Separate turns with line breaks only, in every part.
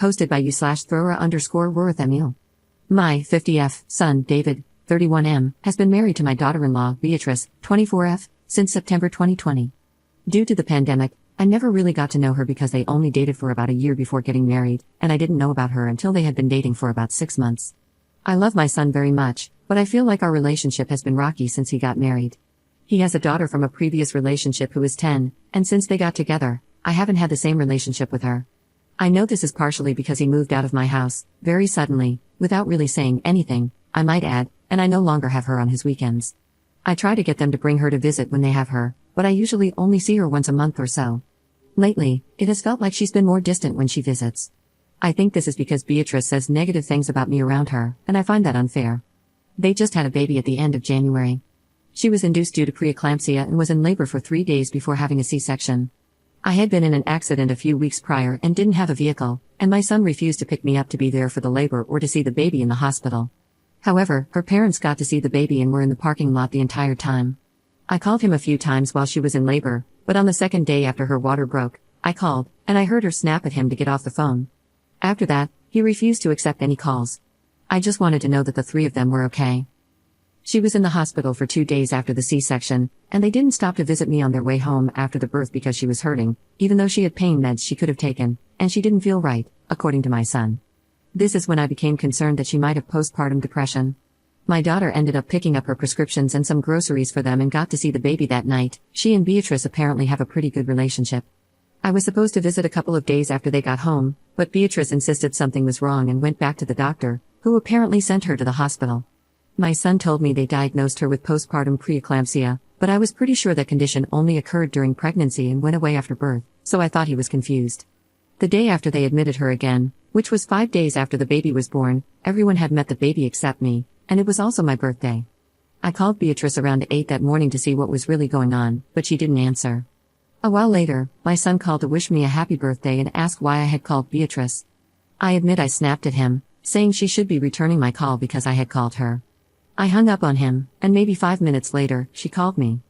Posted by you/Thrower_Worth Emil. My 50F son, David, 31M, has been married to my daughter-in-law, Beatrice, 24F, since September 2020. Due to the pandemic, I never really got to know her because they only dated for about a year before getting married, and I didn't know about her until they had been dating for about 6 months. I love my son very much, but I feel like our relationship has been rocky since he got married. He has a daughter from a previous relationship who is 10, and since they got together, I haven't had the same relationship with her. I know this is partially because he moved out of my house, very suddenly, without really saying anything, I might add, and I no longer have her on his weekends. I try to get them to bring her to visit when they have her, but I usually only see her once a month or so. Lately, it has felt like she's been more distant when she visits. I think this is because Beatrice says negative things about me around her, and I find that unfair. They just had a baby at the end of January. She was induced due to preeclampsia and was in labor for 3 days before having a C-section. I had been in an accident a few weeks prior and didn't have a vehicle, and my son refused to pick me up to be there for the labor or to see the baby in the hospital. However, her parents got to see the baby and were in the parking lot the entire time. I called him a few times while she was in labor, but on the second day after her water broke, I called, and I heard her snap at him to get off the phone. After that, he refused to accept any calls. I just wanted to know that the 3 of them were okay. She was in the hospital for 2 days after the C-section, and they didn't stop to visit me on their way home after the birth because she was hurting, even though she had pain meds she could have taken, and she didn't feel right, according to my son. This is when I became concerned that she might have postpartum depression. My daughter ended up picking up her prescriptions and some groceries for them and got to see the baby that night. She and Beatrice apparently have a pretty good relationship. I was supposed to visit a couple of days after they got home, but Beatrice insisted something was wrong and went back to the doctor, who apparently sent her to the hospital. My son told me they diagnosed her with postpartum preeclampsia, but I was pretty sure that condition only occurred during pregnancy and went away after birth, so I thought he was confused. The day after they admitted her again, which was 5 days after the baby was born, everyone had met the baby except me, and it was also my birthday. I called Beatrice around 8 that morning to see what was really going on, but she didn't answer. A while later, my son called to wish me a happy birthday and asked why I had called Beatrice. I admit I snapped at him, saying she should be returning my call because I had called her. I hung up on him, and maybe 5 minutes later, she called me.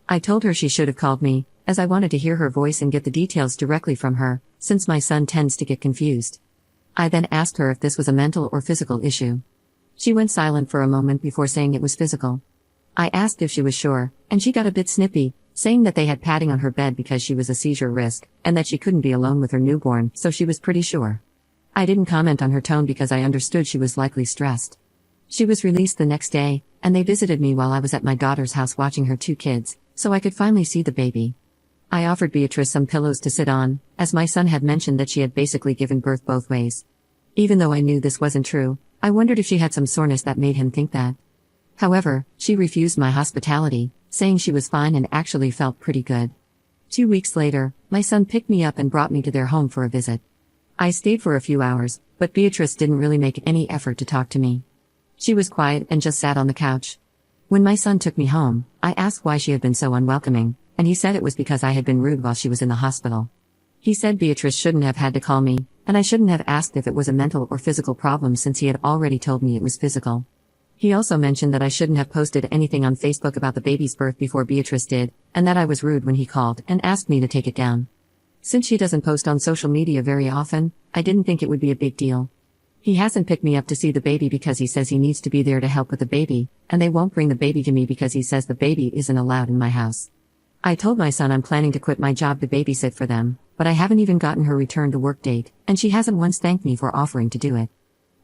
I told her she should have called me, as I wanted to hear her voice and get the details directly from her, since my son tends to get confused. I then asked her if this was a mental or physical issue. She went silent for a moment before saying it was physical. I asked if she was sure, and she got a bit snippy, saying that they had padding on her bed because she was a seizure risk, and that she couldn't be alone with her newborn, so she was pretty sure. I didn't comment on her tone because I understood she was likely stressed. She was released the next day, and they visited me while I was at my daughter's house watching her 2 kids, so I could finally see the baby. I offered Beatrice some pillows to sit on, as my son had mentioned that she had basically given birth both ways. Even though I knew this wasn't true, I wondered if she had some soreness that made him think that. However, she refused my hospitality, saying she was fine and actually felt pretty good. 2 weeks later, my son picked me up and brought me to their home for a visit. I stayed for a few hours, but Beatrice didn't really make any effort to talk to me. She was quiet and just sat on the couch. When my son took me home, I asked why she had been so unwelcoming, and he said it was because I had been rude while she was in the hospital. He said Beatrice shouldn't have had to call me, and I shouldn't have asked if it was a mental or physical problem since he had already told me it was physical. He also mentioned that I shouldn't have posted anything on Facebook about the baby's birth before Beatrice did, and that I was rude when he called and asked me to take it down. Since she doesn't post on social media very often, I didn't think it would be a big deal. He hasn't picked me up to see the baby because he says he needs to be there to help with the baby, and they won't bring the baby to me because he says the baby isn't allowed in my house. I told my son I'm planning to quit my job to babysit for them, but I haven't even gotten her return to work date, and she hasn't once thanked me for offering to do it.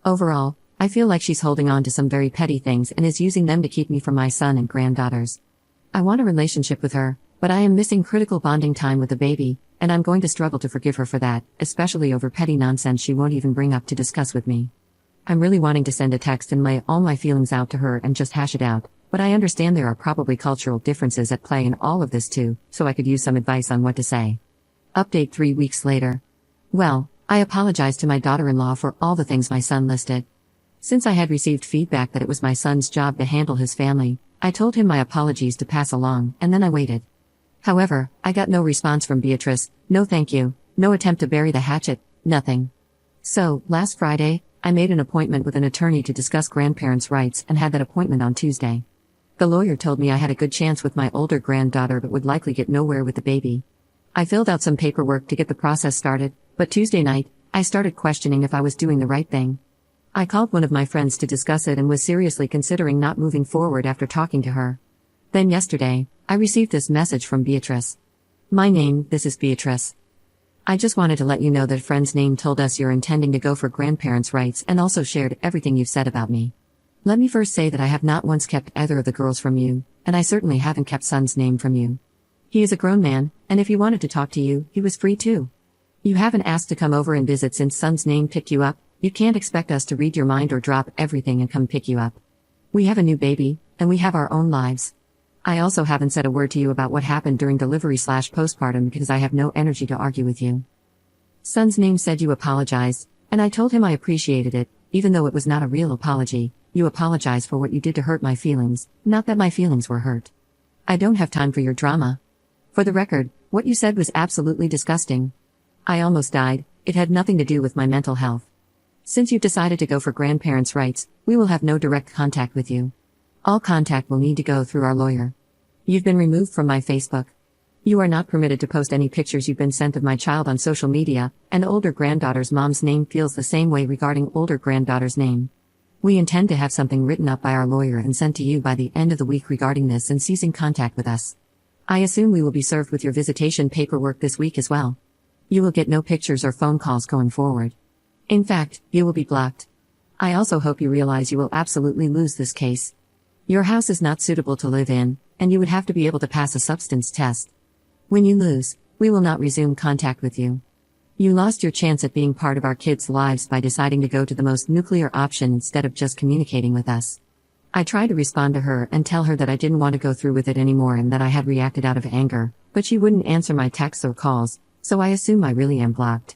Overall, I feel like she's holding on to some very petty things and is using them to keep me from my son and granddaughters. I want a relationship with her, but I am missing critical bonding time with the baby, and I'm going to struggle to forgive her for that, especially over petty nonsense she won't even bring up to discuss with me. I'm really wanting to send a text and lay all my feelings out to her and just hash it out, but I understand there are probably cultural differences at play in all of this too, so I could use some advice on what to say. Update 3 weeks later. Well, I apologized to my daughter-in-law for all the things my son listed. Since I had received feedback that it was my son's job to handle his family, I told him my apologies to pass along, and then I waited. However, I got no response from Beatrice, no thank you, no attempt to bury the hatchet, nothing. So, last Friday, I made an appointment with an attorney to discuss grandparents' rights and had that appointment on Tuesday. The lawyer told me I had a good chance with my older granddaughter but would likely get nowhere with the baby. I filled out some paperwork to get the process started, but Tuesday night, I started questioning if I was doing the right thing. I called one of my friends to discuss it and was seriously considering not moving forward after talking to her. Then yesterday, I received this message from Beatrice. My name, this is Beatrice. I just wanted to let you know that a friend's name told us you're intending to go for grandparents' rights and also shared everything you've said about me. Let me first say that I have not once kept either of the girls from you, and I certainly haven't kept Son's name from you. He is a grown man, and if he wanted to talk to you, he was free to. You haven't asked to come over and visit since Son's name picked you up. You can't expect us to read your mind or drop everything and come pick you up. We have a new baby, and we have our own lives. I also haven't said a word to you about what happened during delivery/postpartum because I have no energy to argue with you. Son's name said you apologized, and I told him I appreciated it, even though it was not a real apology. You apologized for what you did to hurt my feelings, not that my feelings were hurt. I don't have time for your drama. For the record, what you said was absolutely disgusting. I almost died. It had nothing to do with my mental health. Since you've decided to go for grandparents' rights, we will have no direct contact with you. All contact will need to go through our lawyer. You've been removed from my Facebook. You are not permitted to post any pictures you've been sent of my child on social media, and older granddaughter's mom's name feels the same way regarding older granddaughter's name. We intend to have something written up by our lawyer and sent to you by the end of the week regarding this and ceasing contact with us. I assume we will be served with your visitation paperwork this week as well. You will get no pictures or phone calls going forward. In fact, you will be blocked. I also hope you realize you will absolutely lose this case. Your house is not suitable to live in, and you would have to be able to pass a substance test. When you lose, we will not resume contact with you. You lost your chance at being part of our kids' lives by deciding to go to the most nuclear option instead of just communicating with us. I tried to respond to her and tell her that I didn't want to go through with it anymore and that I had reacted out of anger, but she wouldn't answer my texts or calls, so I assume I really am blocked.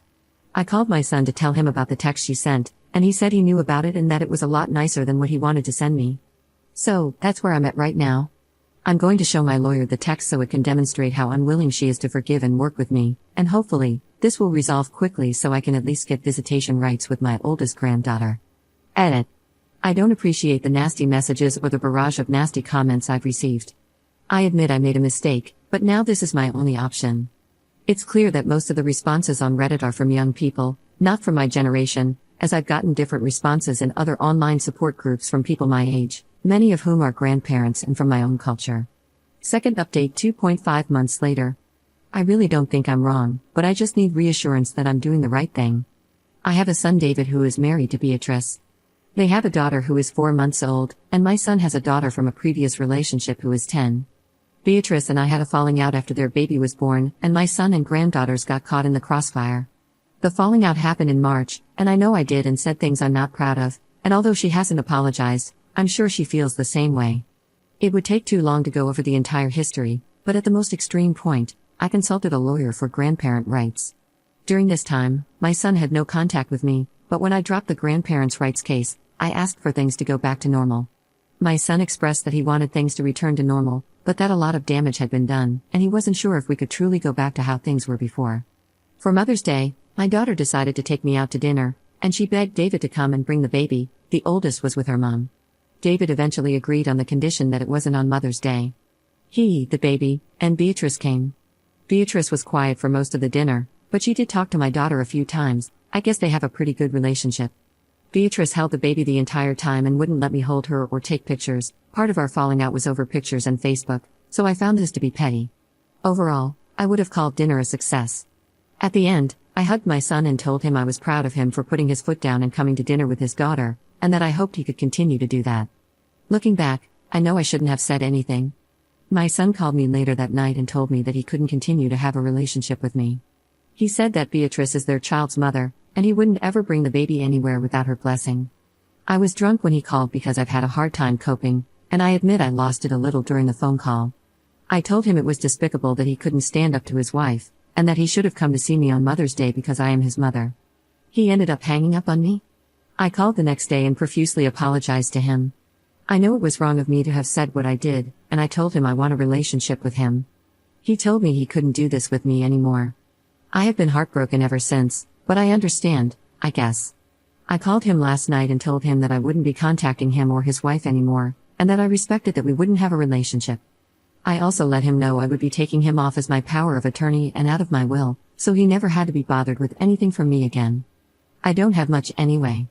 I called my son to tell him about the text she sent, and he said he knew about it and that it was a lot nicer than what he wanted to send me. So, that's where I'm at right now. I'm going to show my lawyer the text so it can demonstrate how unwilling she is to forgive and work with me, and hopefully, this will resolve quickly so I can at least get visitation rights with my oldest granddaughter. Edit. I don't appreciate the nasty messages or the barrage of nasty comments I've received. I admit I made a mistake, but now this is my only option. It's clear that most of the responses on Reddit are from young people, not from my generation, as I've gotten different responses in other online support groups from people my age, many of whom are grandparents and from my own culture. Second update 2.5 months later. I really don't think I'm wrong, but I just need reassurance that I'm doing the right thing. I have a son David who is married to Beatrice. They have a daughter who is 4 months old, and my son has a daughter from a previous relationship who is 10. Beatrice and I had a falling out after their baby was born, and my son and granddaughters got caught in the crossfire. The falling out happened in March, and I know I did and said things I'm not proud of, and although she hasn't apologized, I'm sure she feels the same way. It would take too long to go over the entire history, but at the most extreme point, I consulted a lawyer for grandparent rights. During this time, my son had no contact with me, but when I dropped the grandparents' rights case, I asked for things to go back to normal. My son expressed that he wanted things to return to normal, but that a lot of damage had been done, and he wasn't sure if we could truly go back to how things were before. For Mother's Day, my daughter decided to take me out to dinner, and she begged David to come and bring the baby. The oldest was with her mom. David eventually agreed on the condition that it wasn't on Mother's Day. He, the baby, and Beatrice came. Beatrice was quiet for most of the dinner, but she did talk to my daughter a few times. I guess they have a pretty good relationship. Beatrice held the baby the entire time and wouldn't let me hold her or take pictures. Part of our falling out was over pictures and Facebook, so I found this to be petty. Overall, I would have called dinner a success. At the end, I hugged my son and told him I was proud of him for putting his foot down and coming to dinner with his daughter, and that I hoped he could continue to do that. Looking back, I know I shouldn't have said anything. My son called me later that night and told me that he couldn't continue to have a relationship with me. He said that Beatrice is their child's mother, and he wouldn't ever bring the baby anywhere without her blessing. I was drunk when he called because I've had a hard time coping, and I admit I lost it a little during the phone call. I told him it was despicable that he couldn't stand up to his wife, and that he should have come to see me on Mother's Day because I am his mother. He ended up hanging up on me. I called the next day and profusely apologized to him. I know it was wrong of me to have said what I did, and I told him I want a relationship with him. He told me he couldn't do this with me anymore. I have been heartbroken ever since, but I understand, I guess. I called him last night and told him that I wouldn't be contacting him or his wife anymore, and that I respected that we wouldn't have a relationship. I also let him know I would be taking him off as my power of attorney and out of my will, so he never had to be bothered with anything from me again. I don't have much anyway.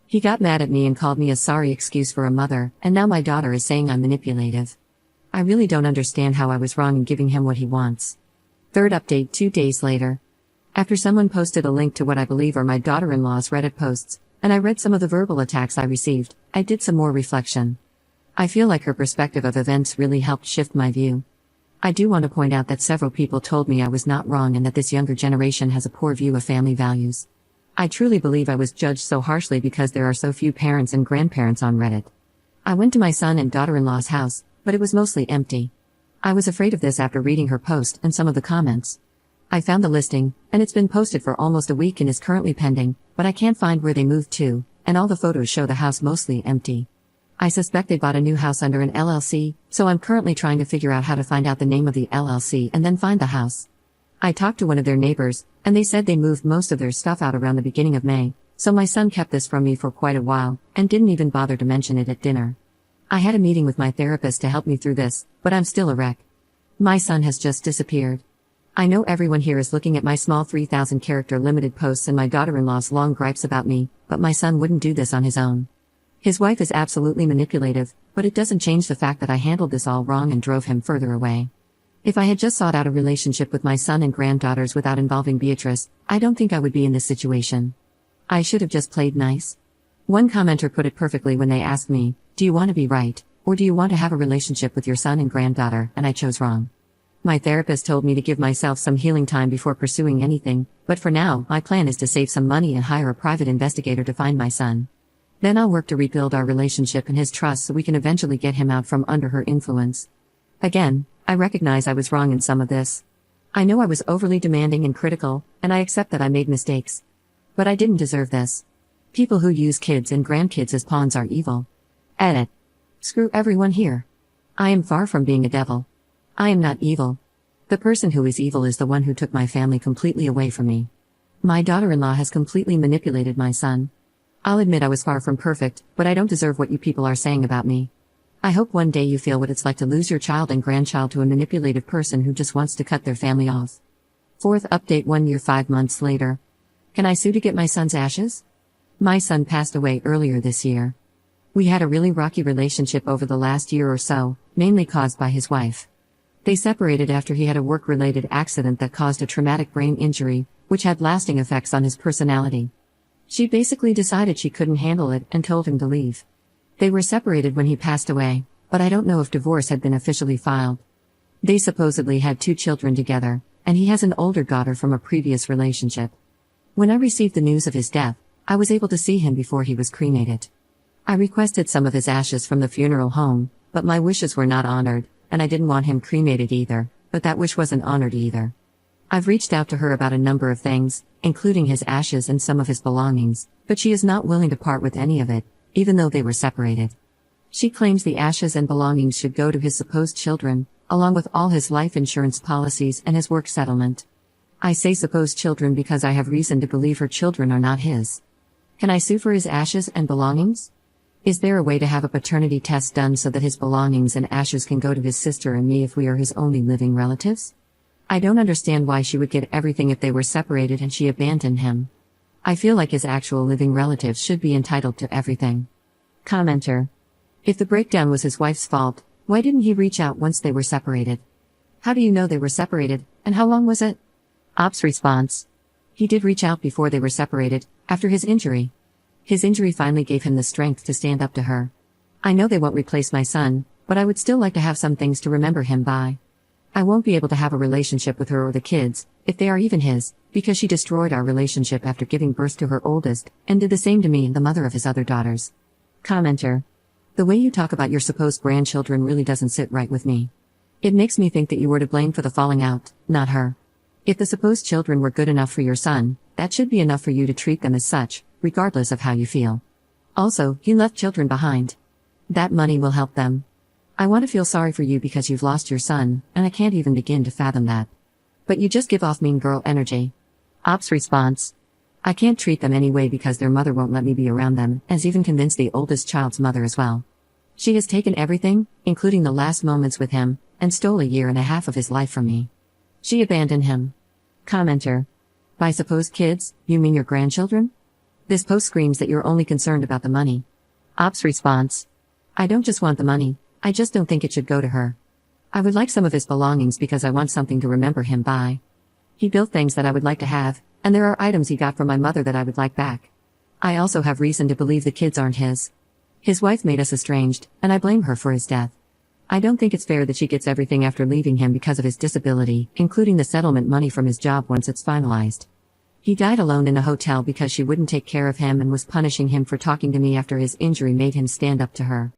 He got mad at me and called me a sorry excuse for a mother, and now my daughter is saying I'm manipulative. I really don't understand how I was wrong in giving him what he wants. Third update 2 days later. After someone posted a link to what I believe are my daughter-in-law's Reddit posts, and I read some of the verbal attacks I received, I did some more reflection. I feel like her perspective of events really helped shift my view. I do want to point out that several people told me I was not wrong and that this younger generation has a poor view of family values. I truly believe I was judged so harshly because there are so few parents and grandparents on Reddit. I went to my son and daughter-in-law's house, but it was mostly empty. I was afraid of this after reading her post and some of the comments. I found the listing, and it's been posted for almost a week and is currently pending, but I can't find where they moved to, and all the photos show the house mostly empty. I suspect they bought a new house under an LLC, so I'm currently trying to figure out how to find out the name of the LLC and then find the house. I talked to one of their neighbors, and they said they moved most of their stuff out around the beginning of May, so my son kept this from me for quite a while, and didn't even bother to mention it at dinner. I had a meeting with my therapist to help me through this, but I'm still a wreck. My son has just disappeared. I know everyone here is looking at my small 3,000 character limited posts and my daughter-in-law's long gripes about me, but my son wouldn't do this on his own. His wife is absolutely manipulative, but it doesn't change the fact that I handled this all wrong and drove him further away. If I had just sought out a relationship with my son and granddaughters without involving Beatrice, I don't think I would be in this situation. I should have just played nice. One commenter put it perfectly when they asked me, "Do you want to be right, or do you want to have a relationship with your son and granddaughter?" And I chose wrong. My therapist told me to give myself some healing time before pursuing anything, but for now, my plan is to save some money and hire a private investigator to find my son. Then I'll work to rebuild our relationship and his trust so we can eventually get him out from under her influence. Again, I recognize I was wrong in some of this. I know I was overly demanding and critical, and I accept that I made mistakes. But I didn't deserve this. People who use kids and grandkids as pawns are evil. Edit. Screw everyone here. I am far from being a devil. I am not evil. The person who is evil is the one who took my family completely away from me. My daughter-in-law has completely manipulated my son. I'll admit I was far from perfect, but I don't deserve what you people are saying about me. I hope one day you feel what it's like to lose your child and grandchild to a manipulative person who just wants to cut their family off. Fourth update 1 year 5 months later. Can I sue to get my son's ashes? My son passed away earlier this year. We had a really rocky relationship over the last year or so, mainly caused by his wife. They separated after he had a work-related accident that caused a traumatic brain injury, which had lasting effects on his personality. She basically decided she couldn't handle it and told him to leave. They were separated when he passed away, but I don't know if divorce had been officially filed. They supposedly had 2 children together, and he has an older daughter from a previous relationship. When I received the news of his death, I was able to see him before he was cremated. I requested some of his ashes from the funeral home, but my wishes were not honored, and I didn't want him cremated either, but that wish wasn't honored either. I've reached out to her about a number of things, including his ashes and some of his belongings, but she is not willing to part with any of it, even though they were separated. She claims the ashes and belongings should go to his supposed children, along with all his life insurance policies and his work settlement. I say supposed children because I have reason to believe her children are not his. Can I sue for his ashes and belongings? Is there a way to have a paternity test done so that his belongings and ashes can go to his sister and me if we are his only living relatives? I don't understand why she would get everything if they were separated and she abandoned him. I feel like his actual living relatives should be entitled to everything. Commenter. If the breakdown was his wife's fault, why didn't he reach out once they were separated? How do you know they were separated, and how long was it? Ops response. He did reach out before they were separated, after his injury. His injury finally gave him the strength to stand up to her. I know they won't replace my son, but I would still like to have some things to remember him by. I won't be able to have a relationship with her or the kids, if they are even his, because she destroyed our relationship after giving birth to her oldest, and did the same to me, the mother of his other daughters. Commenter. The way you talk about your supposed grandchildren really doesn't sit right with me. It makes me think that you were to blame for the falling out, not her. If the supposed children were good enough for your son, that should be enough for you to treat them as such, regardless of how you feel. Also, he left children behind. That money will help them. I want to feel sorry for you because you've lost your son, and I can't even begin to fathom that. But you just give off mean girl energy. Ops response. I can't treat them anyway because their mother won't let me be around them, as even convinced the oldest child's mother as well. She has taken everything, including the last moments with him, and stole 1.5 years of his life from me. She abandoned him. Commenter. By supposed kids, you mean your grandchildren? This post screams that you're only concerned about the money. Ops response. I don't just want the money, I just don't think it should go to her. I would like some of his belongings because I want something to remember him by. He built things that I would like to have, and there are items he got from my mother that I would like back. I also have reason to believe the kids aren't his. His wife made us estranged, and I blame her for his death. I don't think it's fair that she gets everything after leaving him because of his disability, including the settlement money from his job once it's finalized. He died alone in a hotel because she wouldn't take care of him and was punishing him for talking to me after his injury made him stand up to her.